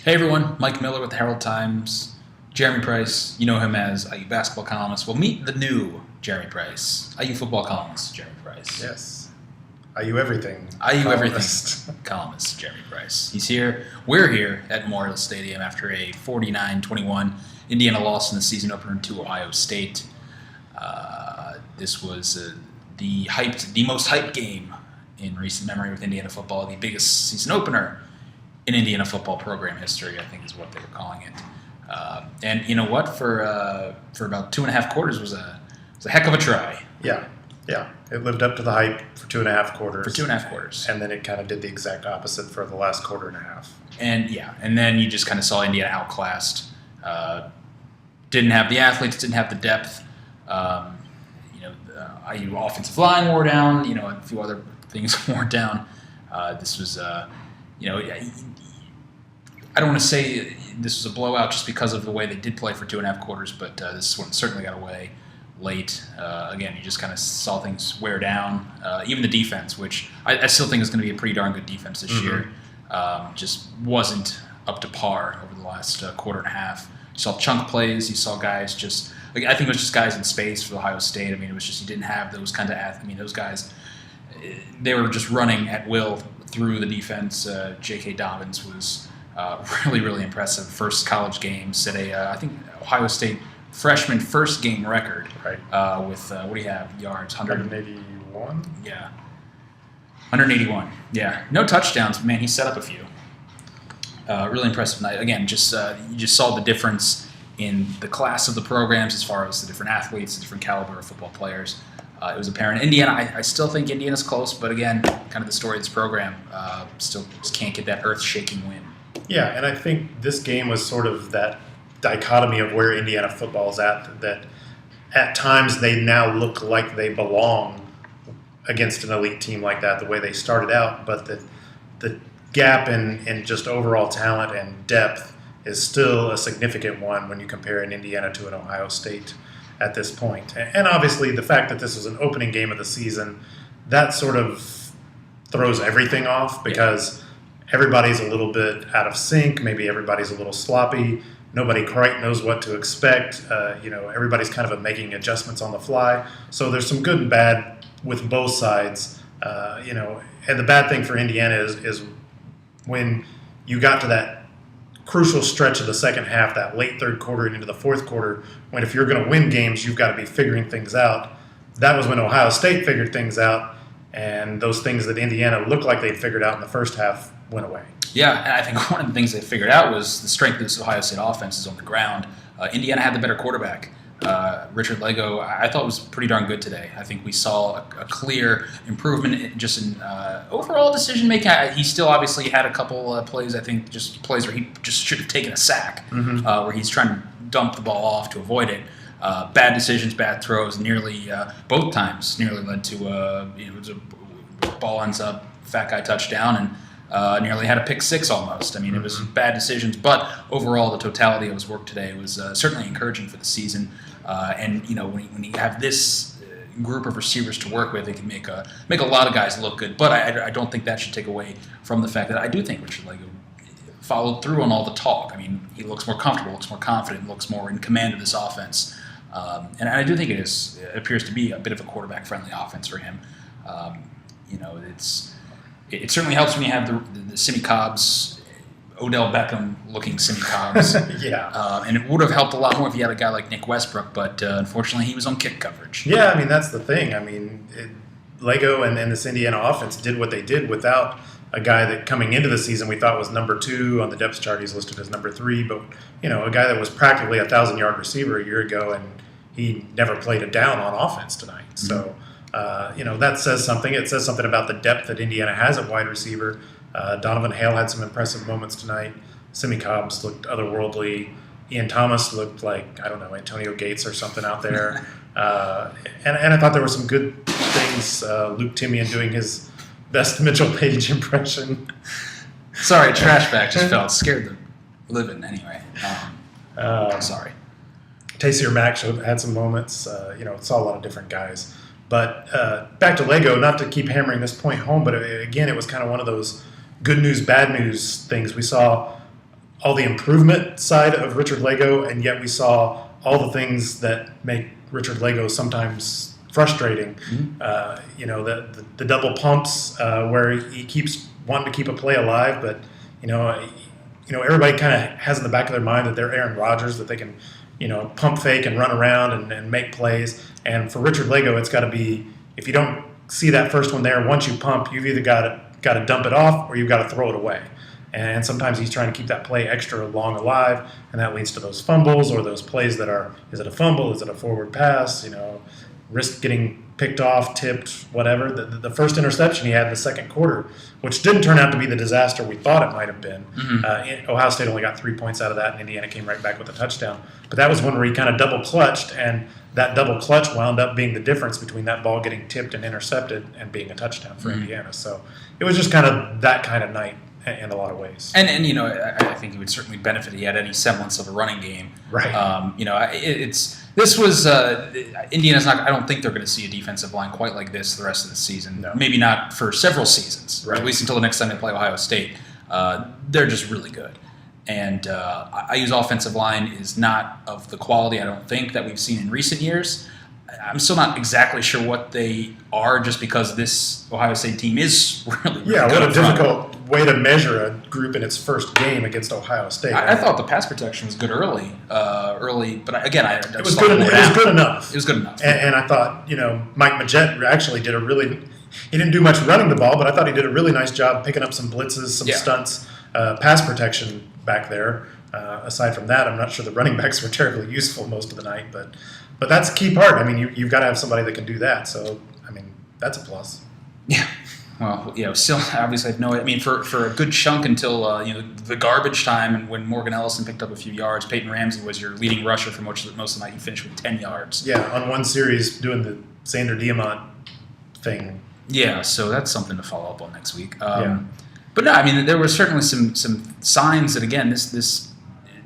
Hey everyone, Mike Miller with the Herald Times. Jeremy Price, you know him as IU basketball columnist. Well, meet the new Jeremy Price, IU football columnist, Jeremy Price. Yes. IU everything. IU columnist. everything columnist, Jeremy Price. He's here. We're here at Memorial Stadium after a 49-21 Indiana loss in the season opener to Ohio State. This was the most hyped game in recent memory with Indiana football, the biggest season opener in Indiana football program history, I think is what they were calling it. And you know what? For about 2.5 quarters was a heck of a try. Yeah. It lived up to the hype for 2.5 quarters. For 2.5 quarters. And then it kind of did the exact opposite for the last quarter and a half. And then you just kind of saw Indiana outclassed. Didn't have the athletes, didn't have the depth. IU offensive line wore down. A few other things wore down. This was, I don't want to say this was a blowout just because of the way they did play for 2.5 quarters, but this one certainly got away late. Again, you just kind of saw things wear down. Even the defense, which I still think is going to be a pretty darn good defense this year, just wasn't up to par over the last quarter and a half. You saw chunk plays. You saw guys just – I think it was just guys in space for Ohio State. I mean, it was just you didn't have those kind of – those guys, they were just running at will through the defense. J.K. Dobbins was really, really impressive. First college game, set I think Ohio State freshman first game record. Right. With, what do you have, yards? 181? Yeah. 181. Yeah. No touchdowns, but, man, he set up a few. Really impressive night. Again, just you just saw the difference in the class of the programs as far as the different athletes, the different caliber of football players. It was apparent. Indiana, I still think Indiana's close, but again, kind of the story of this program, still just can't get that earth-shaking win. Yeah, and I think this game was sort of that dichotomy of where Indiana football is at, that at times they now look like they belong against an elite team like that, the way they started out, but the gap in just overall talent and depth is still a significant one when you compare an Indiana to an Ohio State at this point. And obviously the fact that this was an opening game of the season, that sort of throws everything off because everybody's a little bit out of sync, maybe everybody's a little sloppy, nobody quite knows what to expect, everybody's kind of making adjustments on the fly. So there's some good and bad with both sides, and the bad thing for Indiana is when you got to that crucial stretch of the second half, that late third quarter and into the fourth quarter, when if you're going to win games, you've got to be figuring things out. That was when Ohio State figured things out, and those things that Indiana looked like they'd figured out in the first half went away. Yeah, and I think one of the things they figured out was the strength of this Ohio State offense is on the ground. Indiana had the better quarterback. Richard Lego, I thought was pretty darn good today. I think we saw a clear improvement just in overall decision making. He still obviously had a couple plays, I think, just plays where he just should have taken a sack, where he's trying to dump the ball off to avoid it. Bad decisions, bad throws, both times nearly led to it was a ball ends up fat guy touchdown and nearly had a pick six almost. I mean, it was bad decisions, but overall the totality of his work today was certainly encouraging for the season. And when you have this group of receivers to work with, it can make a lot of guys look good. But I don't think that should take away from the fact that I do think Richard Lego followed through on all the talk. I mean, he looks more comfortable, looks more confident, looks more in command of this offense. And I do think it appears to be a bit of a quarterback-friendly offense for him. It certainly helps when you have the Simmie Cobbs, Odell Beckham-looking Simmie Cobbs. Yeah. And it would have helped a lot more if you had a guy like Nick Westbrook, but unfortunately he was on kick coverage. Yeah, I mean, that's the thing. I mean, Lego and this Indiana offense did what they did without a guy that coming into the season we thought was number 2 on the depth chart. He's listed as number 3, but, a guy that was practically a 1,000-yard receiver a year ago, and he never played a down on offense tonight. So, that says something. It says something about the depth that Indiana has at wide receiver. Donovan Hale had some impressive moments tonight. Simmie Cobbs looked otherworldly. Ian Thomas looked like, I don't know, Antonio Gates or something out there. And I thought there were some good things. Luke Timian doing his best Mitchell Page impression. Sorry, trash bag just felt scared the living anyway. Sorry. Taysier Mack had some moments. Saw a lot of different guys. But back to Lego, not to keep hammering this point home, but again, it was kind of one of those good news, bad news things. We saw all the improvement side of Richard Lego, and yet we saw all the things that make Richard Lego sometimes frustrating. The double pumps where he keeps wanting to keep a play alive, but everybody kind of has in the back of their mind that they're Aaron Rodgers, that they can pump fake and run around and make plays. And for Richard Lego, it's got to be, if you don't see that first one there, once you pump, you've either got to dump it off or you've got to throw it away. And sometimes he's trying to keep that play extra long alive, and that leads to those fumbles or those plays that are, is it a fumble, is it a forward pass, risk getting picked off, tipped, whatever. The first interception he had in the second quarter, which didn't turn out to be the disaster we thought it might have been. Ohio State only got 3 points out of that, and Indiana came right back with a touchdown. But that was one where he kind of double clutched, and that double clutch wound up being the difference between that ball getting tipped and intercepted and being a touchdown for Indiana. So it was just kind of that kind of night in a lot of ways. And I think he would certainly benefit if he had any semblance of a running game. Right. Indiana's not. I don't think they're going to see a defensive line quite like this the rest of the season. No. Maybe not for several seasons, right. At least until the next time they play Ohio State. They're just really good. And IU's offensive line is not of the quality, I don't think, that we've seen in recent years. I'm still not exactly sure what they are, just because this Ohio State team is really good. What a difficult way to measure a group in its first game against Ohio State. I thought the pass protection was good early, but again, it was good enough. It was good enough. And I thought, Mike Majette actually did he didn't do much running the ball, but I thought he did a really nice job picking up some blitzes, some stunts, pass protection back there. Aside from that, I'm not sure the running backs were terribly useful most of the night, but that's a key part. I mean, you've got to have somebody that can do that. So, I mean, that's a plus. Yeah. Well, still, obviously, I have no. I mean, for a good chunk until the garbage time, and when Morgan Ellison picked up a few yards, Peyton Ramsey was your leading rusher for most of the night. You finished with 10 yards. Yeah, on one series doing the Xander Diamont thing. Yeah, so that's something to follow up on next week. But no, I mean, there were certainly some signs that, again, this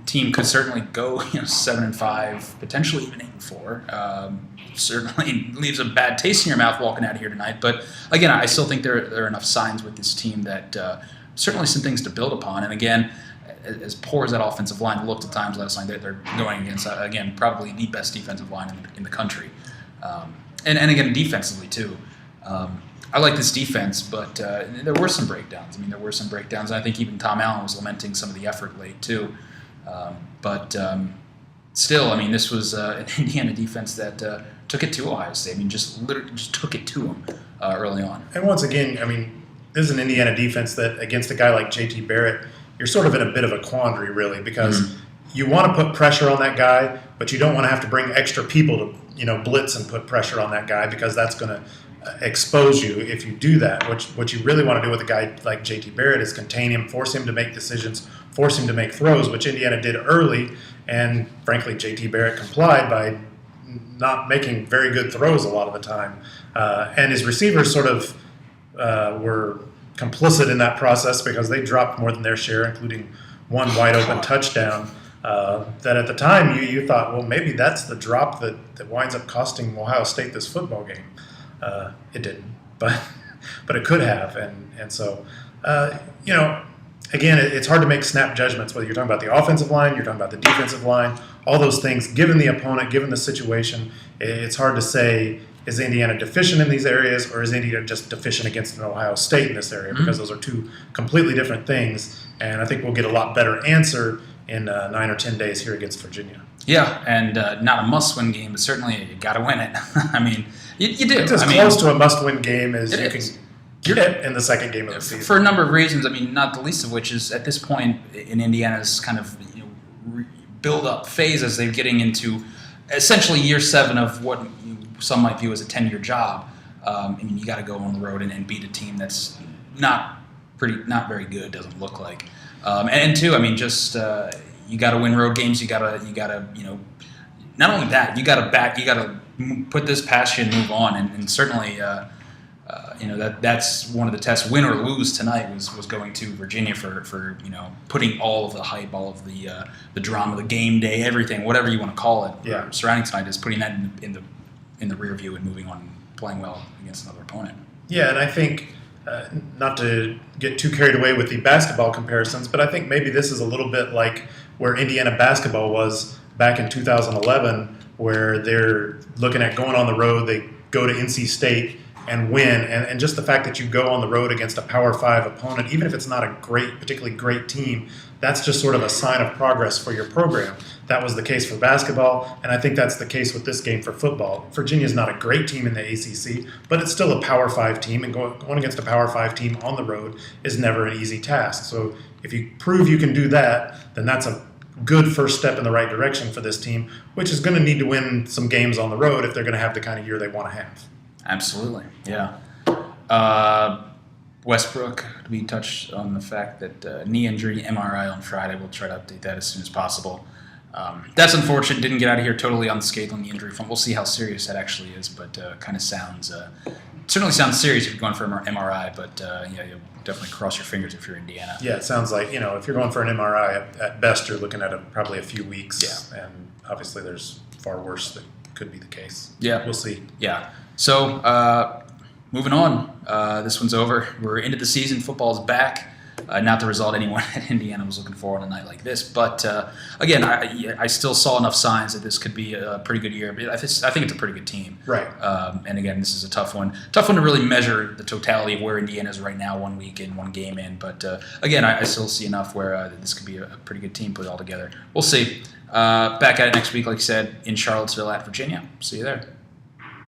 team could certainly go 7-5, potentially even 8-4. Certainly leaves a bad taste in your mouth walking out of here tonight. But again, I still think there are enough signs with this team that certainly some things to build upon. And again, as poor as that offensive line looked at times last night, they're going against again probably the best defensive line in the country. And again, defensively too. I like this defense, but there were some breakdowns. I mean, there were some breakdowns. I think even Tom Allen was lamenting some of the effort late too. But still, I mean, this was an Indiana defense that took it to Ohio State. I mean, literally just took it to them early on. And once again, I mean, this is an Indiana defense that against a guy like J.T. Barrett, you're sort of in a bit of a quandary, really, because you want to put pressure on that guy, but you don't want to have to bring extra people to blitz and put pressure on that guy, because that's going to expose you if you do that. What you really want to do with a guy like J.T. Barrett is contain him, force him to make decisions, force him to make throws, which Indiana did early, and frankly, J.T. Barrett complied by not making very good throws a lot of the time. And his receivers sort of were complicit in that process, because they dropped more than their share, including one wide open touchdown. That at the time you thought, well, maybe that's the drop that winds up costing Ohio State this football game. It didn't, but it could have, and so again, it's hard to make snap judgments whether you're talking about the offensive line, you're talking about the defensive line, all those things. Given the opponent, given the situation, it's hard to say, is Indiana deficient in these areas, or is Indiana just deficient against an Ohio State in this area? Because those are two completely different things, and I think we'll get a lot better answer in 9 or 10 days here against Virginia. Yeah, and not a must-win game, but certainly you got to win it. I mean, you do. It's as close to a must-win game as you can get in the second game of the season. For a number of reasons, I mean, not the least of which is at this point in Indiana's kind of build-up phase as they're getting into essentially year 7 of what some might view as a 10-year job. I mean, you got to go on the road and beat a team that's not very good. Doesn't look like. And two, I mean, just you got to win road games. You got to not only that, you got to put this past you and move on. And certainly, that's one of the tests. Win or lose tonight was going to Virginia for putting all of the hype, all of the drama, the game day, everything, whatever you want to call it, surrounding tonight, is putting that in the rear view and moving on, and playing well against another opponent. Yeah, and I think not to get too carried away with the basketball comparisons, but I think maybe this is a little bit like where Indiana basketball was back in 2011, where they're looking at going on the road. They go to NC State and win, and just the fact that you go on the road against a Power 5 opponent, even if it's not a particularly great team, that's just sort of a sign of progress for your program. That was the case for basketball, and I think that's the case with this game for football. Virginia's not a great team in the ACC, but it's still a Power 5 team, and going against a Power 5 team on the road is never an easy task. So if you prove you can do that, then that's a good first step in the right direction for this team, which is going to need to win some games on the road if they're going to have the kind of year they want to have. Absolutely, yeah. Westbrook, we touched on the fact that knee injury, MRI on Friday. We'll try to update that as soon as possible. That's unfortunate. Didn't get out of here totally unscathed on the injury front. We'll see how serious that actually is, but kind of certainly sounds serious if you're going for an MRI, but yeah, you'll definitely cross your fingers if you're Indiana. Yeah, it sounds like, if you're going for an MRI, at best you're looking at probably a few weeks, and obviously there's far worse that could be the case. Yeah. We'll see. Yeah. So, moving on. This one's over. We're into the season. Football's back. Not the result anyone at Indiana was looking for on a night like this. But, again, I still saw enough signs that this could be a pretty good year. I think it's a pretty good team. Right. And, again, this is a tough one. Tough one to really measure the totality of where Indiana is right now, 1 week in, 1 game in. But, again, I still see enough where this could be a pretty good team put all together. We'll see. Back at it next week, like I said, in Charlottesville at Virginia. See you there.